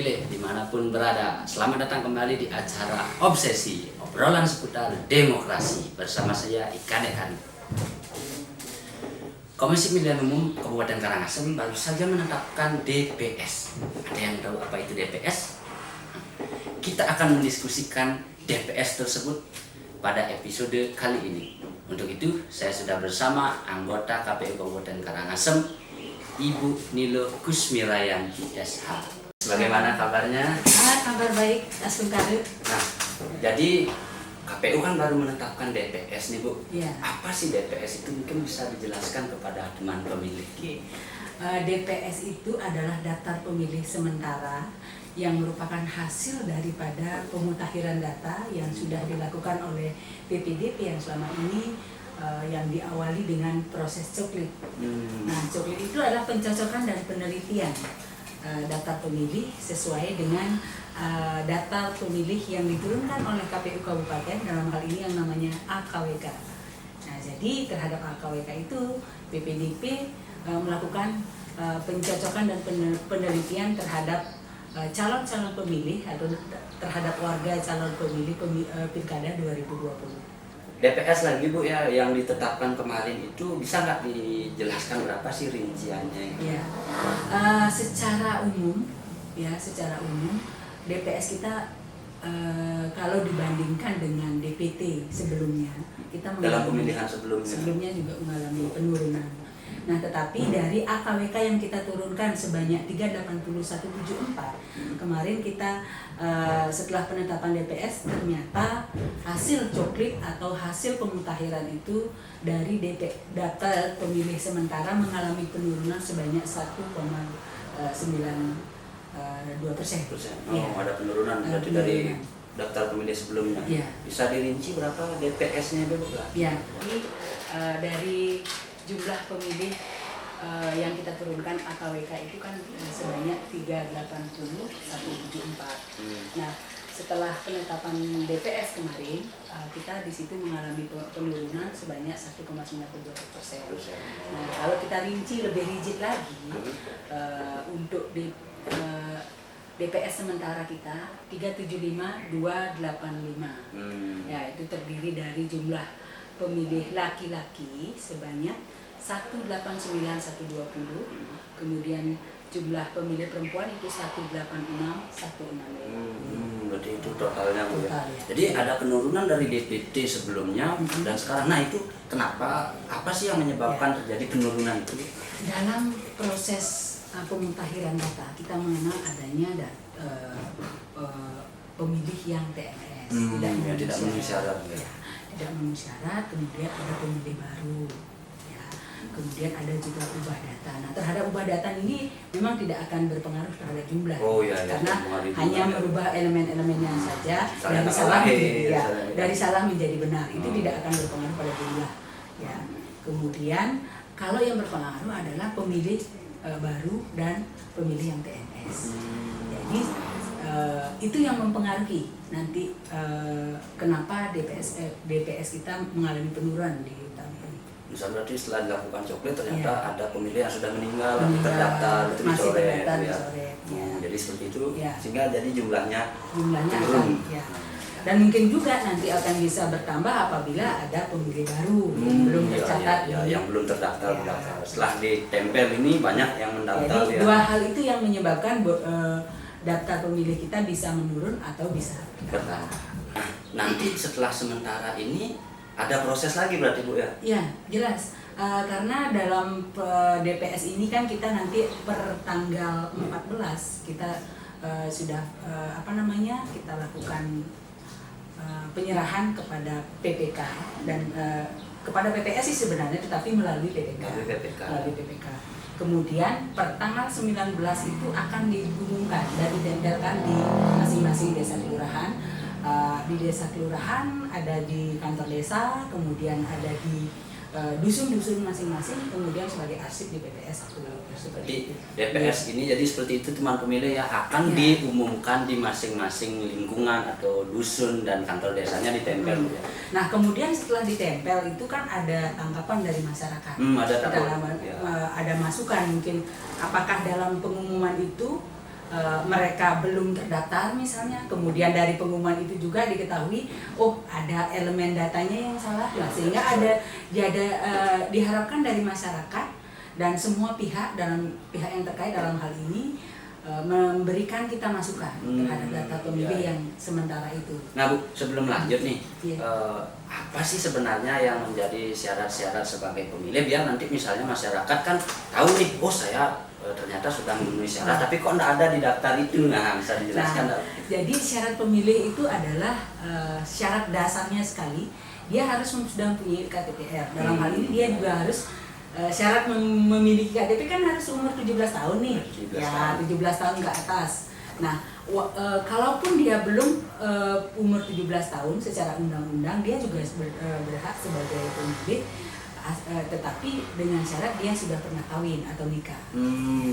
pemilih dimanapun berada, selamat datang kembali di acara Obsesi, obrolan seputar demokrasi bersama saya Ika Dekani. Komisi Pemilihan Umum Kabupaten Karangasem baru saja menetapkan DPS. Ada yang tahu apa itu DPS? Kita akan mendiskusikan DPS tersebut pada episode kali ini. Untuk itu, saya sudah bersama anggota KPU Kabupaten Karangasem, Ibu Nilo Kusmirayanti SH. Bagaimana kabarnya? Kabar baik, Asungkaru. Nah, jadi KPU kan baru menetapkan DPS nih Bu. Ya. Apa sih DPS itu? Mungkin bisa dijelaskan kepada teman pemilih. DPS itu adalah daftar pemilih sementara yang merupakan hasil daripada pemutakhiran data yang sudah dilakukan oleh PPDP yang selama ini yang diawali dengan proses coklit. Nah, coklit itu adalah pencocokan dan penelitian data pemilih sesuai dengan data pemilih yang diturunkan oleh KPU Kabupaten, dalam hal ini yang namanya AKWK. Nah, jadi terhadap AKWK itu PPDP melakukan pencocokan dan penelitian terhadap calon-calon pemilih atau terhadap warga calon pemilih Pilkada 2020. DPS lagi Bu ya, yang ditetapkan kemarin itu bisa nggak dijelaskan berapa sih rinciannya? Ya, secara umum DPS kita kalau dibandingkan dengan DPT sebelumnya, kita dalam pemilihan sebelumnya juga mengalami penurunan. Nah, tetapi dari AKWK yang kita turunkan sebanyak 38174, kemarin kita setelah penetapan DPS ternyata hasil coklit atau hasil pemutakhiran itu dari data pemilih sementara mengalami penurunan sebanyak 1,92%. Oh, ada penurunan berarti dari daftar pemilih sebelumnya. Ya. Bisa dirinci berapa DPS-nya Bu? Ya, jadi dari jumlah pemilih yang kita turunkan AKWK itu kan sebanyak 380.174. Nah, setelah penetapan DPS kemarin, kita di situ mengalami penurunan sebanyak 1,92%. Nah, kalau kita rinci lebih rigid lagi, untuk DPS sementara kita 375.285. Ya, itu terdiri dari jumlah pemilih laki-laki sebanyak 189.120, kemudian jumlah pemilih perempuan itu 186.165. Berarti itu totalnya Bu ya. Total, ya. Jadi ada penurunan dari DPT sebelumnya dan sekarang. Nah, itu kenapa? Apa sih yang menyebabkan terjadi penurunan itu? Dalam proses pemutakhiran data kita mengenal adanya pemilih yang TNS tidak memenuhi syarat. Tidak memenuhi syarat, kemudian ada pemilih baru, ya. Kemudian ada juga ubah data. Nah, terhadap ubah data ini memang tidak akan berpengaruh terhadap jumlah, karena hanya merubah elemen-elemennya saja dari salah menjadi benar. Itu tidak akan berpengaruh pada jumlah. Ya. Kemudian kalau yang berpengaruh adalah pemilih baru dan pemilih yang TNS. Jadi itu yang mempengaruhi nanti kenapa DPS kita mengalami penurunan di tahun ini. Misalnya berarti setelah dilakukan coklit ternyata ada pemilih yang sudah meninggal terdaftar itu dicoret. Jadi seperti itu, sehingga jadi jumlahnya turun. Dan mungkin juga nanti akan bisa bertambah apabila ada pemilih baru belum tercatat. Yang belum terdaftar. Setelah ditempel ini banyak yang mendaftar. Jadi dua hal itu yang menyebabkan daftar pemilih kita bisa menurun atau bisa bertambah. Nanti setelah sementara ini ada proses lagi berarti Bu ya? Ya, jelas. Karena dalam DPS ini kan kita nanti per tanggal 14 kita sudah kita lakukan penyerahan kepada PPK dan kepada PPS sih sebenarnya, tetapi melalui PPK. Kemudian per tanggal 19 itu akan diumumkan dan ditempelkan di masing-masing desa kelurahan. Di desa kelurahan, ada di kantor desa, kemudian ada di dusun-dusun masing-masing, kemudian sebagai arsip di PPS. Jadi DPS ini jadi seperti itu teman pemilih ya, akan diumumkan di masing-masing lingkungan atau dusun dan kantor desanya ditempel. Nah, kemudian setelah ditempel itu kan ada tanggapan dari masyarakat. Ada masukan mungkin apakah dalam pengumuman itu mereka belum terdaftar misalnya, kemudian dari pengumuman itu juga diketahui oh ada elemen datanya yang salah, sehingga diharapkan dari masyarakat dan semua pihak yang terkait dalam hal ini memberikan kita masukan terhadap data pemilih yang sementara itu. Nah Bu, sebelum lanjut nih, Iya. apa sih sebenarnya yang menjadi syarat-syarat sebagai pemilih biar nanti misalnya masyarakat kan tahu nih, oh saya ternyata sudah memenuhi syarat, tapi kok enggak ada di daftar itu. Nah, bisa dijelaskan? Nah, jadi syarat pemilih itu adalah syarat dasarnya sekali, dia harus sudah mempunyai KTP-R. Dalam hal ini dia juga harus syarat memiliki KTP kan harus umur 17 tahun nih. 17 tahun ke atas. Nah, kalaupun dia belum umur 17 tahun secara undang-undang, dia juga berhak sebagai pemilih, tetapi dengan syarat dia sudah pernah kawin atau nikah.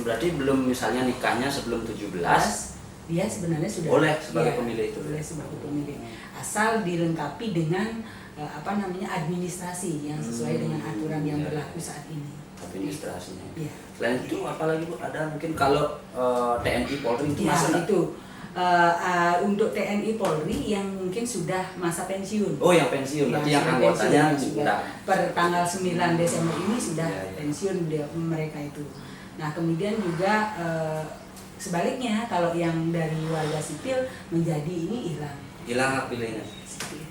Berarti belum, misalnya nikahnya sebelum 17, dia sebenarnya sudah boleh sebagai pemilih itu. Boleh sebagai pemilih, asal dilengkapi dengan administrasi yang sesuai dengan aturan yang berlaku saat ini. Administrasinya. Ya. Selain itu apalagi Bu, ada mungkin kalau TNI Polri itu ya, masuk itu untuk TNI Polri yang mungkin sudah masa pensiun. Oh, yang pensiun, berarti yang anggotanya sudah per tanggal 9 Desember ini sudah ya. pensiun mereka itu. Nah, kemudian juga sebaliknya kalau yang dari warga sipil menjadi ini hilang hak pilihnya.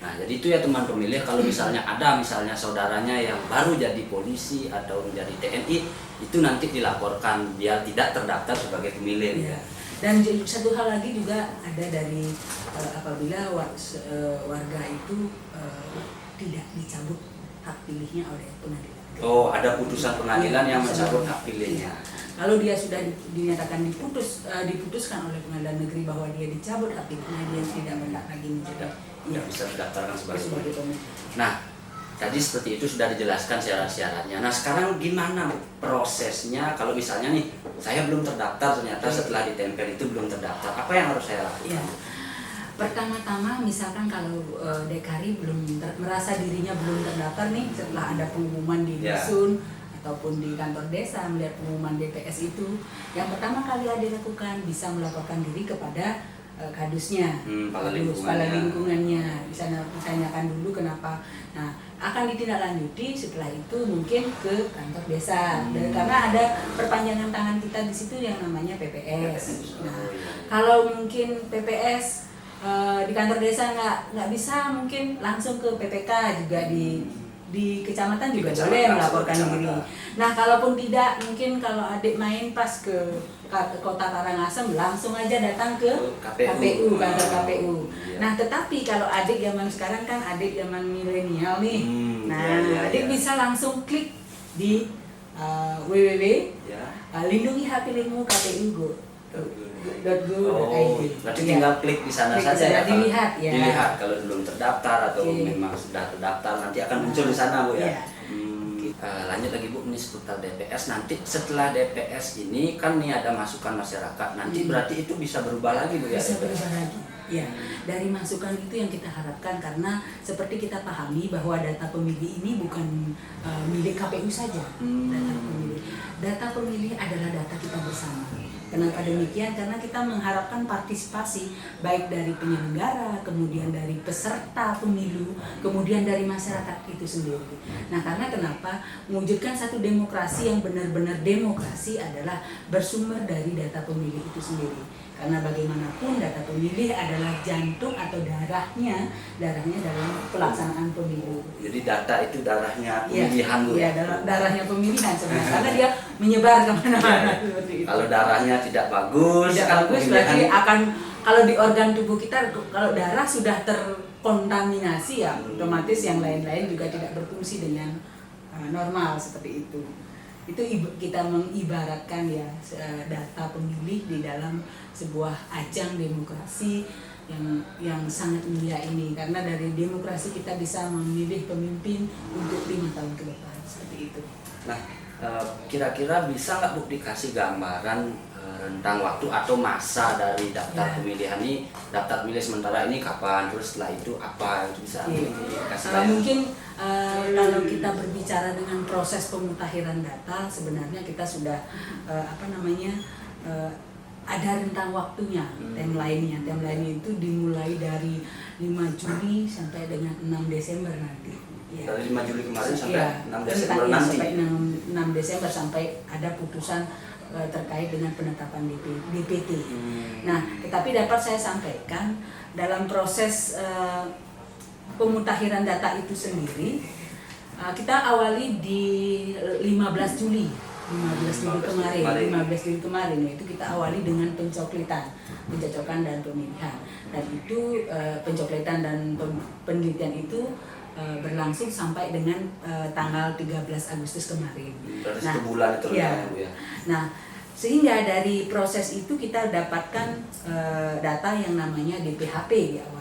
Nah, jadi itu ya teman pemilih, kalau misalnya ada saudaranya yang baru jadi polisi atau menjadi TNI, itu nanti dilaporkan biar tidak terdaftar sebagai pemilih. Ya. Dan satu hal lagi juga ada dari apabila warga itu tidak dicabut hak pilihnya oleh pengadilan. Oh, ada putusan pengadilan yang mencabut hak pilihnya. Kalau dia sudah dinyatakan diputuskan oleh pengadilan negeri bahwa dia dicabut hak pilihnya, dia tidak berhak lagi menjadi tidak bisa didaftarkan sebagai pemilih. Nah, tadi seperti itu sudah dijelaskan syarat-syaratnya. Nah, sekarang gimana prosesnya kalau misalnya nih saya belum terdaftar, ternyata setelah ditempel itu belum terdaftar, apa yang harus saya lakukan? Ya. Pertama-tama misalkan kalau Dekari merasa dirinya belum terdaftar nih setelah ada pengumuman di dusun ataupun di kantor desa melihat pengumuman DPS itu, yang pertama kali dilakukan bisa melaporkan diri kepada kadusnya, kepala lingkungannya, bisa tanyakan dulu kenapa. Nah, akan ditindaklanjuti setelah itu mungkin ke kantor desa, karena ada perpanjangan tangan kita di situ yang namanya PPS. Nah, kalau mungkin PPS di kantor desa nggak bisa, mungkin langsung ke PPK juga di kecamatan juga boleh melaporkan diri. Nah, kalaupun tidak, mungkin kalau adik main pas ke kota Karangasem, langsung aja datang ke KPU, kantor KPU. Nah, tetapi kalau adik zaman sekarang kan adik zaman milenial nih. Adik bisa langsung klik di www.lindungihakpilihmu.kpu.go.id. Berarti tinggal klik di sana saja ya. Dilihat kalau belum terdaftar atau memang sudah terdaftar, nanti akan muncul di sana Bu ya. Lanjut lagi Bu, ini seputar DPS. Nanti setelah DPS ini kan nih ada masukan masyarakat, nanti berarti itu bisa berubah lagi Bu ya? Bisa berubah lagi. Ya, dari masukan itu yang kita harapkan, karena seperti kita pahami bahwa data pemilih ini bukan milik KPU saja. Data pemilih adalah data kita bersama. Kenapa demikian? Karena kita mengharapkan partisipasi baik dari penyelenggara, kemudian dari peserta pemilu, kemudian dari masyarakat itu sendiri. Nah, karena kenapa mewujudkan satu demokrasi yang benar-benar demokrasi adalah bersumber dari data pemilih itu sendiri. Karena bagaimanapun data pemilih adalah jantung atau darahnya dalam pelaksanaan pemilu. Jadi data itu darahnya pemilihan Bu. Iya, darahnya pemilihan sebenarnya. Karena dia menyebar kemana-mana seperti itu. Kalau darahnya tidak bagus, berarti akan, kalau di organ tubuh kita, kalau darah sudah terkontaminasi ya otomatis yang lain-lain juga tidak berfungsi dengan normal seperti itu. Itu kita mengibaratkan ya data pemilih di dalam sebuah ajang demokrasi yang sangat mulia ini, karena dari demokrasi kita bisa memilih pemimpin untuk 5 tahun ke depan seperti itu. Nah, kira-kira bisa nggak Bu dikasih gambaran rentang waktu atau masa dari daftar pemilihan ini, daftar pemilih sementara ini kapan, terus setelah itu apa, itu bisa dikasih mungkin kalau kita berbicara dengan proses pemutahiran data, sebenarnya kita sudah ada rentang waktunya, timeline-nya itu dimulai dari 5 Juli sampai dengan 6 Desember nanti. Ya. Dari 5 Juli kemarin sampai Ya, 6 Desember nanti. Sampai 6 Desember sampai ada putusan terkait dengan penetapan DPT. Nah, tetapi dapat saya sampaikan dalam proses pemutakhiran data itu sendiri, kita awali di 15 Juli kemarin, yaitu kita awali dengan pencocokan dan pemilihan. Dan itu pencokletan dan penelitian itu berlangsung sampai dengan tanggal 13 Agustus kemarin. Berarti 1 bulan itu ya. ya. Nah, sehingga dari proses itu kita dapatkan data yang namanya DPHP di awal.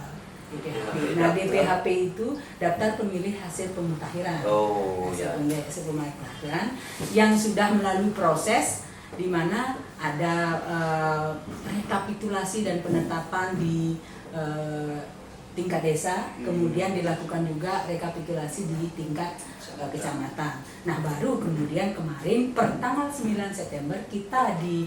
Nah, DPHP itu daftar pemilih hasil pemutakhiran. Hasil pemutakhiran yang sudah melalui proses di mana ada rekapitulasi dan penetapan di tingkat desa, kemudian dilakukan juga rekapitulasi di tingkat kecamatan. Nah, baru kemudian kemarin per tanggal 9 September kita di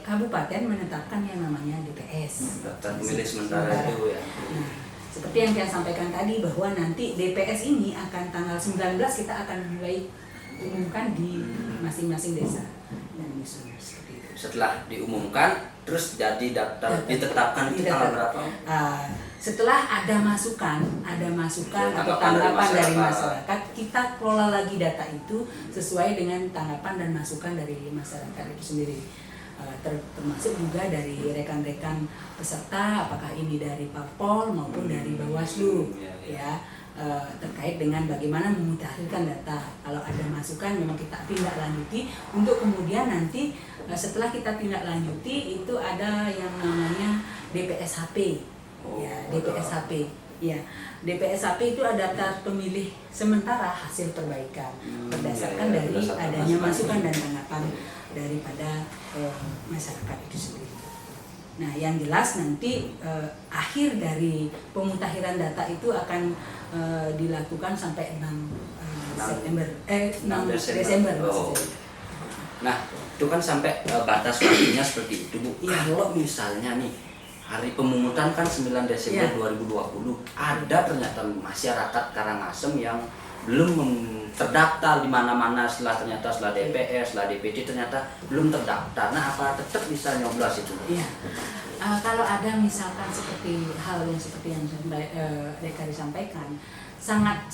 kabupaten menetapkan yang namanya DPS. Daftar pemilih sementara itu ya. Nah, seperti yang saya sampaikan tadi bahwa nanti DPS ini akan tanggal 19 kita akan mulai umumkan di masing-masing desa dan dusun seperti itu. Setelah diumumkan, terus jadi ditetapkan itu tanggal berapa? Setelah ada masukan atau tanggapan dari masyarakat, kita kelola lagi data itu sesuai dengan tanggapan dan masukan dari masyarakat itu sendiri. Termasuk juga dari rekan-rekan peserta, apakah ini dari Parpol maupun dari Bawaslu, ya, terkait dengan bagaimana memutakhirkan data. Kalau ada masukan memang kita tindak lanjuti untuk kemudian nanti setelah kita tindak lanjuti itu ada yang namanya DPSHP. DPSHP. Ya, DPSHP itu ada daftar pemilih sementara hasil perbaikan berdasarkan dari adanya masukan dan tanggapan daripada masyarakat itu sendiri. Nah, yang jelas nanti akhir dari pemutakhiran data itu akan dilakukan sampai 6 Desember. Nah, itu kan sampai batas waktunya seperti itu, Bu. Ya. Kalau misalnya nih hari pemungutan kan 9 Desember 2020, ada ternyata masyarakat Karangasem yang belum terdaftar di mana-mana setelah DPS, setelah DPD ternyata belum terdaftar. Nah, apa tetap bisa nyoblos itu? Iya. Kalau ada misalkan seperti hal yang seperti yang Rekari sampaikan, sangat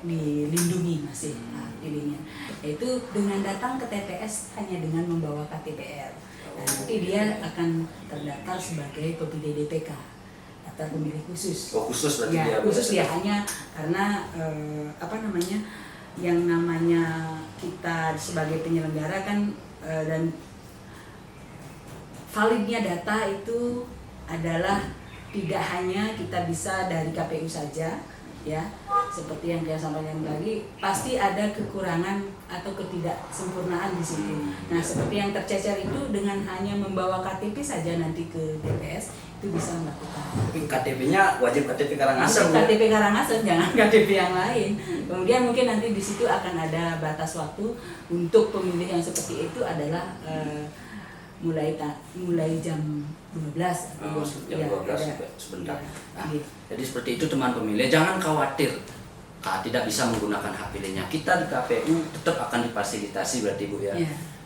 dilindungi masih ininya, yaitu dengan datang ke TPS hanya dengan membawa KTPR. Nah, nanti dia akan terdaftar sebagai pemilih DPK, daftar pemilih khusus. Khusus berarti ya, dia. Khusus dia hanya karena yang namanya kita sebagai penyelenggara kan dan validnya data itu adalah tidak hanya kita bisa dari KPU saja, ya, seperti yang saya sampaikan tadi, pasti ada kekurangan atau ketidaksempurnaan di situ. Nah, seperti yang tercecer itu dengan hanya membawa KTP saja nanti ke TPS itu bisa melakukan. Tapi KTP-nya wajib KTP Karangasem. KTP Karangasem, jangan KTP yang lain. Kemudian mungkin nanti di situ akan ada batas waktu untuk pemilih yang seperti itu adalah mulai jam 12. Jam 12 sebentar. Nah, jadi seperti itu teman pemilih, jangan khawatir tidak bisa menggunakan hak pilihnya. Kita di KPU tetap akan difasilitasi berarti, Bu, ya.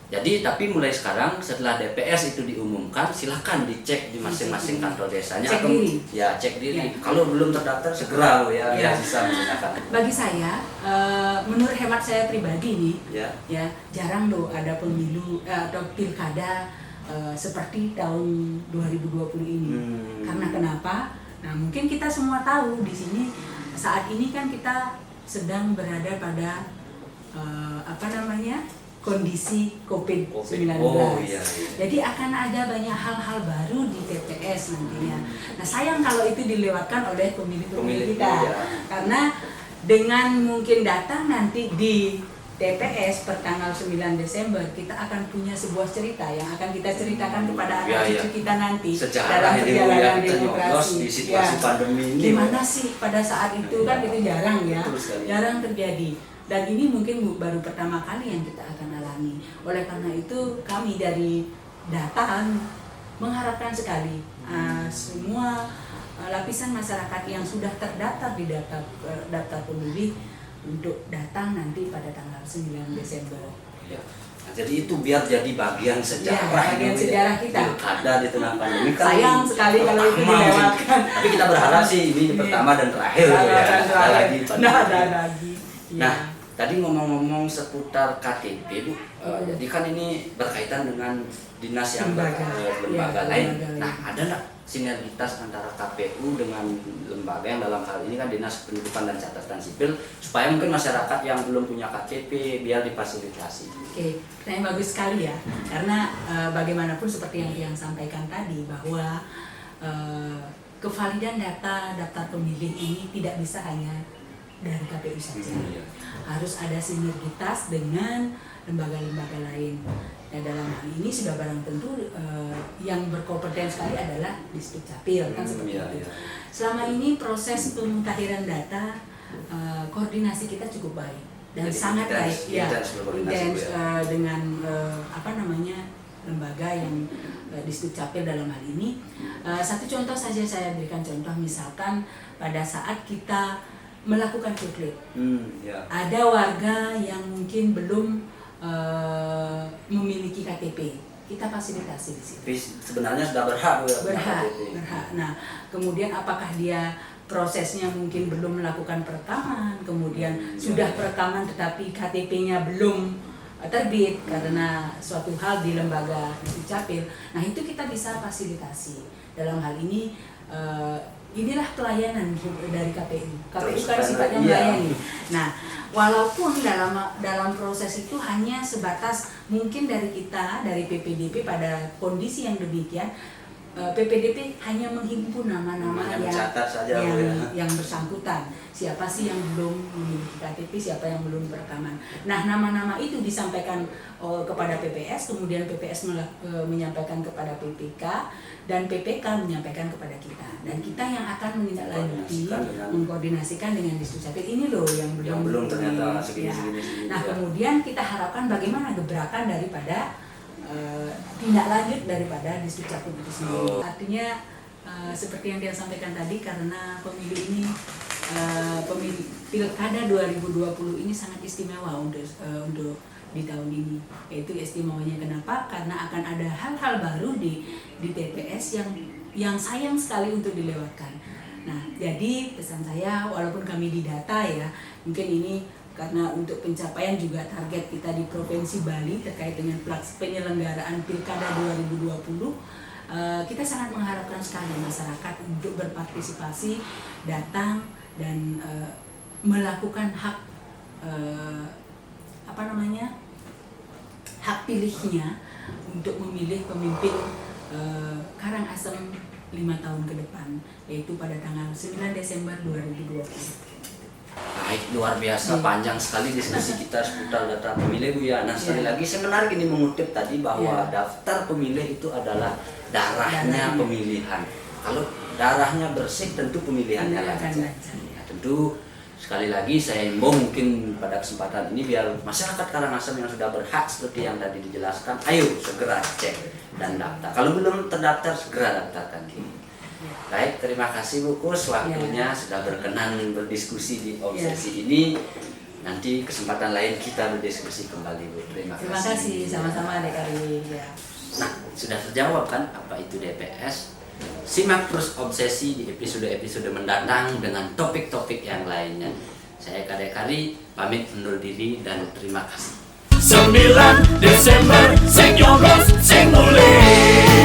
Jadi tapi mulai sekarang setelah DPS itu diumumkan, silahkan dicek di masing-masing kantor desanya. Cek diri. Ya. Kalau belum terdaftar segera, Bu, ya. Bisa menggunakan. Bagi saya, menurut hemat saya pribadi nih, ya jarang loh ada pemilu atau pilkada seperti tahun 2020 ini. Karena kenapa? Nah, mungkin kita semua tahu di sini saat ini kan kita sedang berada pada kondisi COVID-19. Jadi akan ada banyak hal-hal baru di TPS nantinya. Nah, sayang kalau itu dilewatkan oleh pemilih-pemilih kita. Karena dengan mungkin datang nanti di TPS per tanggal 9 Desember kita akan punya sebuah cerita yang akan kita ceritakan kepada anak cucu kita nanti dalam perjalanan demokrasi di situasi pandemi ini. Gimana sih pada saat itu kan itu jarang terjadi, dan ini mungkin baru pertama kali yang kita akan alami. Oleh karena itu kami dari data mengharapkan sekali semua lapisan masyarakat yang sudah terdaftar di daftar pemilih untuk datang nanti pada tanggal 9 Desember. Ya. Nah, jadi itu biar jadi bagian sejarah, bagian sejarah kita. Pilkada di tengah pandemi kan. Sayang sekali kalau itu dilewatkan. Tapi kita berharap sih ini pertama dan terakhir ya. Ada lagi pandemi. Ada lagi. Nah, tadi ngomong-ngomong seputar KTP Bu, jadi kan ini berkaitan dengan dinas yang lembaga lain. Nah, ada nggak sinergitas antara KPU dengan lembaga yang dalam hal ini kan Dinas Pendudukan dan Catatan Sipil, supaya mungkin masyarakat yang belum punya KTP biar difasilitasi? Oke, pertanyaan bagus sekali ya, karena bagaimanapun seperti yang sampaikan tadi bahwa kevalidan data daftar pemilih ini tidak bisa hanya dari KPU saja, harus ada sinergitas dengan lembaga-lembaga lain. Nah, dalam hal ini sudah barang tentu yang berkompeten sekali adalah Disdukcapil kan seperti itu. Selama ini proses pemutahiran data koordinasi kita cukup baik dan jadi sangat baik ya, intens dengan lembaga yang Disdukcapil dalam hal ini. Satu contoh saja saya berikan contoh, misalkan pada saat kita melakukan coklit, ada warga yang mungkin belum memiliki KTP, kita fasilitasi di situ. Sebenarnya sudah berhak. Berhak. Nah, kemudian apakah dia prosesnya mungkin belum melakukan perekaman, kemudian sudah perekaman tetapi KTP-nya belum terbit karena suatu hal di lembaga Disdukcapil. Nah, itu kita bisa fasilitasi. Dalam hal ini inilah pelayanan dari KPU. KPU kan sifatnya melayani. Nah, walaupun dalam proses itu hanya sebatas mungkin dari kita, dari PPDP pada kondisi yang demikian, PPDP hanya menghimpun nama-nama yang bersangkutan. Siapa sih yang belum memiliki KTP, siapa yang belum berekaman. Nah, nama-nama itu disampaikan kepada PPS, kemudian PPS menyampaikan kepada PPK, dan PPK menyampaikan kepada kita. Dan kita yang akan menindaklanjuti, mengkoordinasikan dengan Disdukcapil. Ini loh yang belum ternyata segini. Nah, kemudian kita harapkan bagaimana gebrakan daripada tindak lanjut daripada Disdukcapil itu sendiri. Artinya seperti yang dia sampaikan tadi, karena pemilu ini pemilu Pilkada 2020 ini sangat istimewa untuk di tahun ini. Yaitu istimewanya kenapa? Karena akan ada hal-hal baru di TPS yang sayang sekali untuk dilewatkan. Nah, jadi pesan saya, walaupun kami didata ya, mungkin ini karena untuk pencapaian juga target kita di Provinsi Bali terkait dengan penyelenggaraan Pilkada 2020, kita sangat mengharapkan sekali masyarakat untuk berpartisipasi, datang dan melakukan hak hak pilihnya untuk memilih pemimpin Karangasem 5 tahun ke depan, yaitu pada tanggal 9 Desember 2020. Baik, luar biasa panjang sekali diskusi kita seputar data pemilih Bu ya. Nah, sekali lagi saya menarik ini mengutip tadi bahwa daftar pemilih itu adalah darahnya pemilihan. Kalau darahnya bersih tentu pemilihannya lancar. Ya, tentu sekali lagi saya imbau mungkin pada kesempatan ini biar masyarakat Karangasem yang sudah berhak seperti yang tadi dijelaskan, ayo segera cek dan daftar. Kalau belum terdaftar segera daftarkan kini. Baik, terima kasih Bu Kus waktunya sudah berkenan berdiskusi di sesi ini. Nanti kesempatan lain kita berdiskusi kembali Bu. Terima kasih. Sama-sama Dek Ari. Nah, sudah terjawab kan apa itu DPS? Simak terus Obsesi di episode-episode mendatang dengan topik-topik yang lainnya. Saya Kadek Kari, pamit undur diri dan terima kasih. 9 Desember, sing nyoblos, sing mulih.